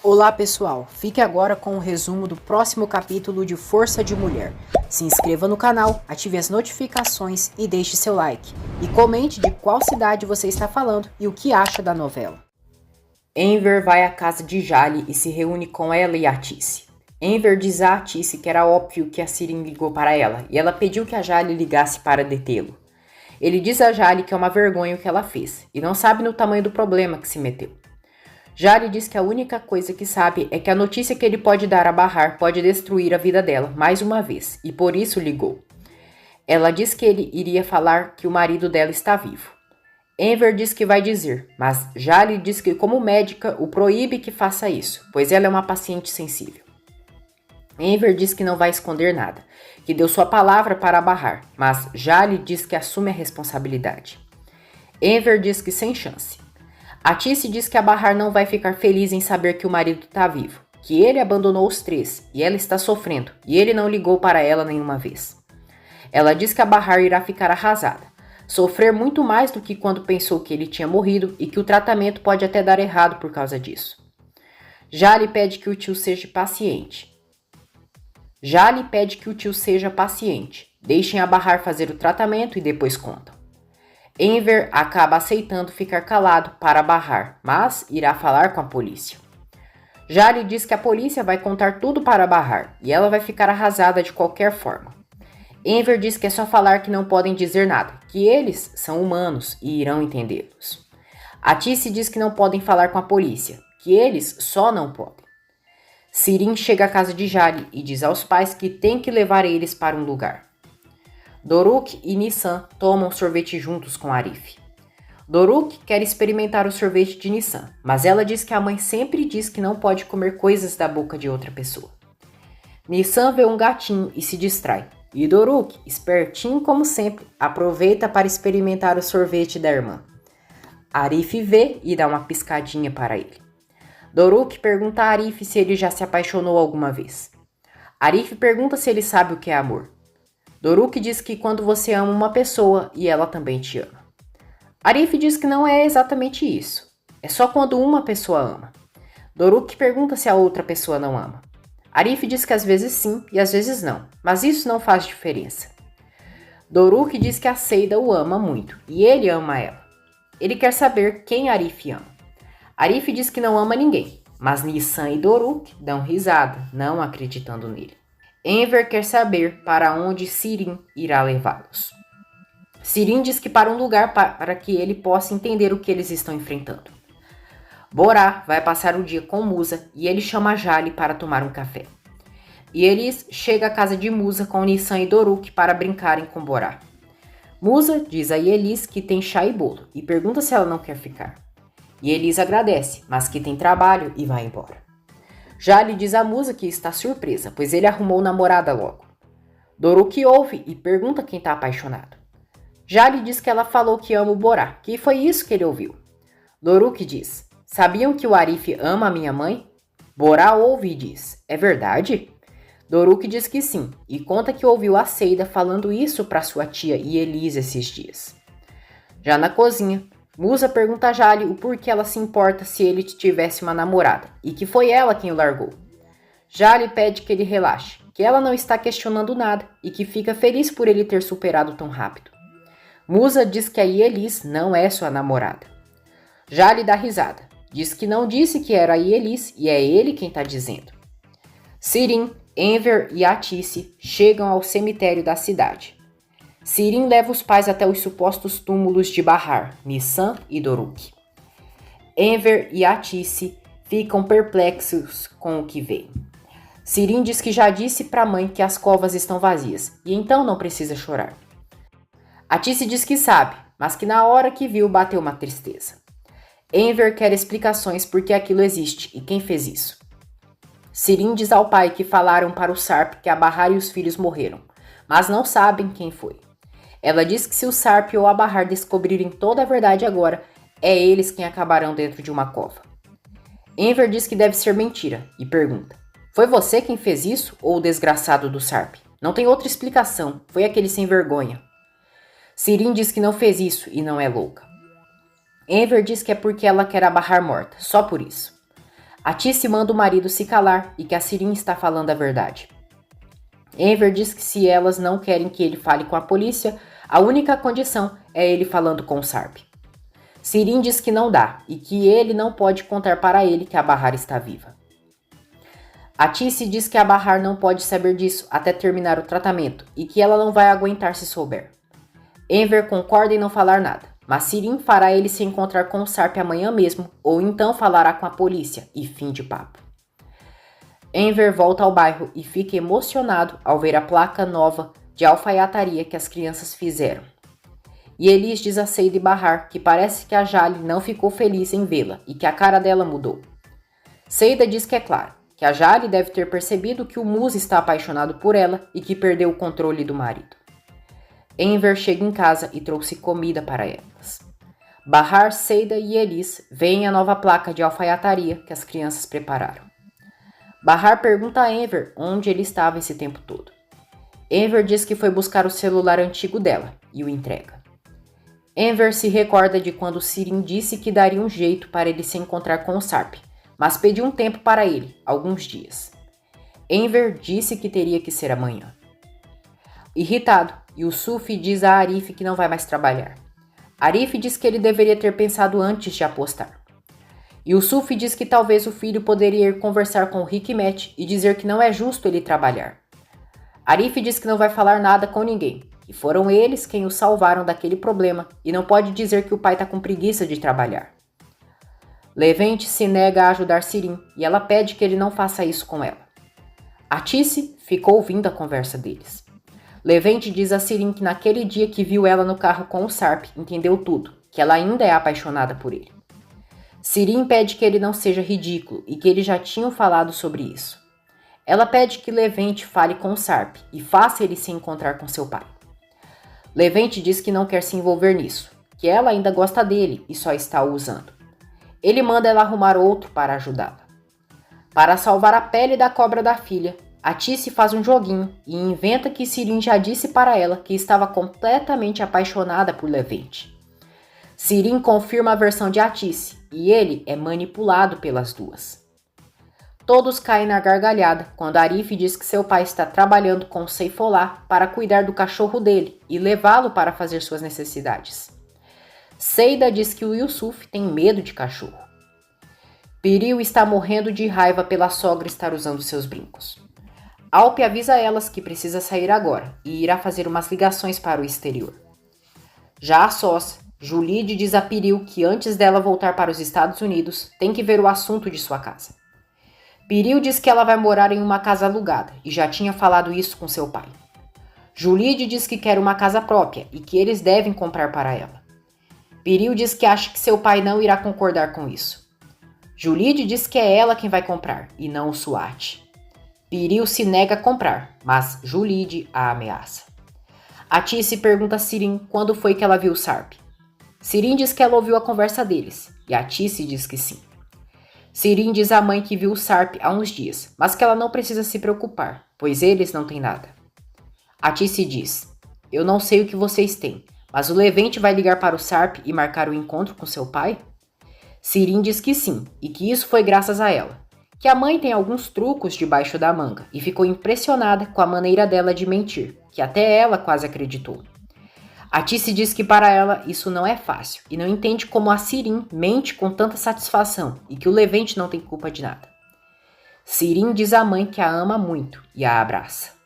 Olá pessoal, fique agora com o resumo do próximo capítulo de Força de Mulher. Se inscreva no canal, ative as notificações e deixe seu like. E comente de qual cidade você está falando e o que acha da novela. Enver vai à casa de Jali e se reúne com ela e Atice. Enver diz a Atice que era óbvio que a Sirin ligou para ela e ela pediu que a Jali ligasse para detê-lo. Ele diz a Jali que é uma vergonha o que ela fez e não sabe no tamanho do problema que se meteu. Jali diz que a única coisa que sabe é que a notícia que ele pode dar a Bahar pode destruir a vida dela mais uma vez e por isso ligou. Ela diz que ele iria falar que o marido dela está vivo. Enver diz que vai dizer, mas Jali diz que como médica o proíbe que faça isso, pois ela é uma paciente sensível. Enver diz que não vai esconder nada, que deu sua palavra para Bahar, mas Jali diz que assume a responsabilidade. Enver diz que sem chance. Atice diz que a Bahar não vai ficar feliz em saber que o marido está vivo, que ele abandonou os três e ela está sofrendo e ele não ligou para ela nenhuma vez. Ela diz que a Bahar irá ficar arrasada, sofrer muito mais do que quando pensou que ele tinha morrido e que o tratamento pode até dar errado por causa disso. Jali pede que o tio seja paciente. Deixem a Bahar fazer o tratamento e depois contam. Enver acaba aceitando ficar calado para Bahar, mas irá falar com a polícia. Jali diz que a polícia vai contar tudo para Bahar e ela vai ficar arrasada de qualquer forma. Enver diz que é só falar que não podem dizer nada, que eles são humanos e irão entendê-los. Atice diz que não podem falar com a polícia, que eles só não podem. Sirin chega à casa de Jali e diz aos pais que tem que levar eles para um lugar. Doruk e Nissan tomam sorvete juntos com Arif. Doruk quer experimentar o sorvete de Nissan, mas ela diz que a mãe sempre diz que não pode comer coisas da boca de outra pessoa. Nissan vê um gatinho e se distrai, e Doruk, espertinho como sempre, aproveita para experimentar o sorvete da irmã. Arif vê e dá uma piscadinha para ele. Doruk pergunta a Arif se ele já se apaixonou alguma vez. Arif pergunta se ele sabe o que é amor. Doruk diz que quando você ama uma pessoa e ela também te ama. Arif diz que não é exatamente isso. É só quando uma pessoa ama. Doruk pergunta se a outra pessoa não ama. Arif diz que às vezes sim e às vezes não, mas isso não faz diferença. Doruk diz que a Seida o ama muito e ele ama ela. Ele quer saber quem Arif ama. Arif diz que não ama ninguém, mas Nissan e Doruk dão risada, não acreditando nele. Enver quer saber para onde Sirin irá levá-los. Sirin diz que para um lugar para que ele possa entender o que eles estão enfrentando. Borá vai passar o dia com Musa e ele chama Jali para tomar um café. Yelis chega à casa de Musa com Nissan e Doruk para brincarem com Borá. Musa diz a Yelis que tem chá e bolo e pergunta se ela não quer ficar. Yelis agradece, mas que tem trabalho e vai embora. Jali diz a Musa que está surpresa, pois ele arrumou namorada logo. Doruk ouve e pergunta quem está apaixonado. Jali diz que ela falou que ama o Borá, que foi isso que ele ouviu. Doruk diz, sabiam que o Arif ama a minha mãe? Borá ouve e diz, é verdade? Doruk diz que sim, e conta que ouviu a Seida falando isso para sua tia Yelis esses dias. Já na cozinha, Musa pergunta a Jali o porquê ela se importa se ele tivesse uma namorada, e que foi ela quem o largou. Jali pede que ele relaxe, que ela não está questionando nada, e que fica feliz por ele ter superado tão rápido. Musa diz que a Yelis não é sua namorada. Jali dá risada, diz que não disse que era a Yelis e é ele quem está dizendo. Sirin, Enver e Atice chegam ao cemitério da cidade. Sirin leva os pais até os supostos túmulos de Bahar, Nissan e Doruk. Enver e Atice ficam perplexos com o que veem. Sirin diz que já disse para a mãe que as covas estão vazias e então não precisa chorar. Atice diz que sabe, mas que na hora que viu bateu uma tristeza. Enver quer explicações por que aquilo existe e quem fez isso. Sirin diz ao pai que falaram para o Sarp que a Bahar e os filhos morreram, mas não sabem quem foi. Ela diz que se o Sarp ou a Bahar descobrirem toda a verdade agora, é eles quem acabarão dentro de uma cova. Enver diz que deve ser mentira e pergunta, foi você quem fez isso ou o desgraçado do Sarp? Não tem outra explicação, foi aquele sem vergonha. Sirin diz que não fez isso e não é louca. Enver diz que é porque ela quer a Bahar morta, só por isso. Atice manda o marido se calar e que a Sirin está falando a verdade. Enver diz que se elas não querem que ele fale com a polícia, a única condição é ele falando com o Sarp. Sirin diz que não dá e que ele não pode contar para ele que a Bahar está viva. Atice diz que a Bahar não pode saber disso até terminar o tratamento e que ela não vai aguentar se souber. Enver concorda em não falar nada, mas Sirin fará ele se encontrar com o Sarp amanhã mesmo ou então falará com a polícia e fim de papo. Enver volta ao bairro e fica emocionado ao ver a placa nova de alfaiataria que as crianças fizeram. E Elis diz a Seida e Bahar que parece que a Jali não ficou feliz em vê-la e que a cara dela mudou. Seida diz que é claro, que a Jali deve ter percebido que o Mus está apaixonado por ela e que perdeu o controle do marido. Enver chega em casa e trouxe comida para elas. Bahar, Seida e Elis veem a nova placa de alfaiataria que as crianças prepararam. Bahar pergunta a Enver onde ele estava esse tempo todo. Enver diz que foi buscar o celular antigo dela e o entrega. Enver se recorda de quando Sirin disse que daria um jeito para ele se encontrar com o Sarp, mas pediu um tempo para ele, alguns dias. Enver disse que teria que ser amanhã. Irritado, Yusuf diz a Arif que não vai mais trabalhar. Arif diz que ele deveria ter pensado antes de apostar. Yusuf diz que talvez o filho poderia ir conversar com o Hikmet e dizer que não é justo ele trabalhar. Arif diz que não vai falar nada com ninguém, e foram eles quem o salvaram daquele problema e não pode dizer que o pai está com preguiça de trabalhar. Levente se nega a ajudar Sirin e ela pede que ele não faça isso com ela. Atice ficou ouvindo a conversa deles. Levente diz a Sirin que naquele dia que viu ela no carro com o Sarp, entendeu tudo, que ela ainda é apaixonada por ele. Sirin pede que ele não seja ridículo e que eles já tinham falado sobre isso. Ela pede que Levente fale com o Sarp e faça ele se encontrar com seu pai. Levente diz que não quer se envolver nisso, que ela ainda gosta dele e só está o usando. Ele manda ela arrumar outro para ajudá-la. Para salvar a pele da cobra da filha, Atice faz um joguinho e inventa que Sirin já disse para ela que estava completamente apaixonada por Levente. Sirin confirma a versão de Atice e ele é manipulado pelas duas. Todos caem na gargalhada quando Arif diz que seu pai está trabalhando com Seifolá para cuidar do cachorro dele e levá-lo para fazer suas necessidades. Seida diz que o Yusuf tem medo de cachorro. Piril está morrendo de raiva pela sogra estar usando seus brincos. Alp avisa elas que precisa sair agora e irá fazer umas ligações para o exterior. Já a sós, Julide diz a Piril que antes dela voltar para os Estados Unidos, tem que ver o assunto de sua casa. Piril diz que ela vai morar em uma casa alugada e já tinha falado isso com seu pai. Julide diz que quer uma casa própria e que eles devem comprar para ela. Piril diz que acha que seu pai não irá concordar com isso. Julide diz que é ela quem vai comprar e não o Suat. Piril se nega a comprar, mas Julide a ameaça. Atice pergunta a Sirin quando foi que ela viu o Sarp. Sirin diz que ela ouviu a conversa deles e Atice diz que sim. Sirin diz à mãe que viu o Sarp há uns dias, mas que ela não precisa se preocupar, pois eles não têm nada. Atice diz: eu não sei o que vocês têm, mas o Levente vai ligar para o Sarp e marcar o encontro com seu pai? Sirin diz que sim, e que isso foi graças a ela, que a mãe tem alguns trucos debaixo da manga e ficou impressionada com a maneira dela de mentir, que até ela quase acreditou. Atice diz que para ela isso não é fácil e não entende como a Sirin mente com tanta satisfação e que o Levente não tem culpa de nada. Sirin diz à mãe que a ama muito e a abraça.